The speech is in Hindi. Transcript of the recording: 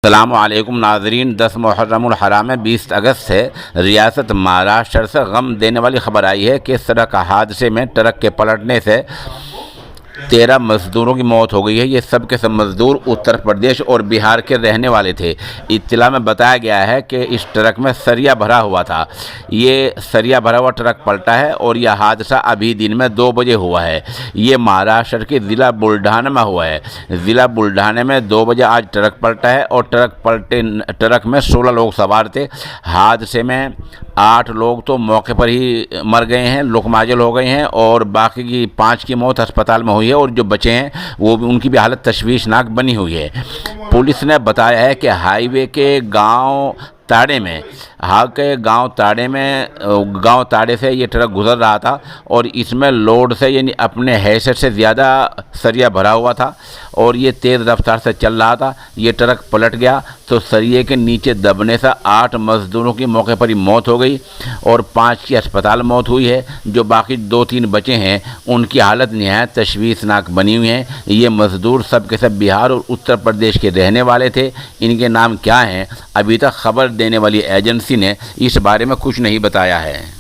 अस्सलामुअलैकुम नाज़रीन। 10 मुहर्रमुल हराम में 20 अगस्त से रियासत महाराष्ट्र से गम देने वाली खबर आई है कि सड़क हादसे में ट्रक के पलटने से 13 मज़दूरों की मौत हो गई है। ये सब के सब मज़दूर उत्तर प्रदेश और बिहार के रहने वाले थे। इत्तला में बताया गया है कि इस ट्रक में सरिया भरा हुआ था। ये सरिया भरा हुआ ट्रक पलटा है और यह हादसा अभी दिन में 2 बजे हुआ है। ये महाराष्ट्र के ज़िला बुल्ढाना में हुआ है। ज़िला बुल्ढाना में 2 बजे आज ट्रक पलटा है और ट्रक में 16 लोग सवार थे। हादसे में 8 लोग तो मौके पर ही मर गए हैं, लोकमाजल हो गए हैं, और बाकी की 5 की मौत अस्पताल में हुई है और जो बचे हैं वो भी, उनकी भी हालत तशवीशनाक बनी हुई है। पुलिस ने बताया है कि हाईवे के गांव ताड़े से ये ट्रक गुजर रहा था और इसमें लोड से यानी अपने हैसियत से ज़्यादा सरिया भरा हुआ था और ये तेज़ रफ्तार से चल रहा था। ये ट्रक पलट गया तो सरिये के नीचे दबने से 8 मज़दूरों की मौके पर ही मौत हो गई और 5 की अस्पताल मौत हुई है। जो बाकी 2-3 बचे हैं उनकी हालत निहायत तशवीशनाक बनी हुई है। ये मज़दूर सब के सब बिहार और उत्तर प्रदेश के रहने वाले थे। इनके नाम क्या हैं अभी तक खबर देने वाली एजेंसी ने इस बारे में कुछ नहीं बताया है।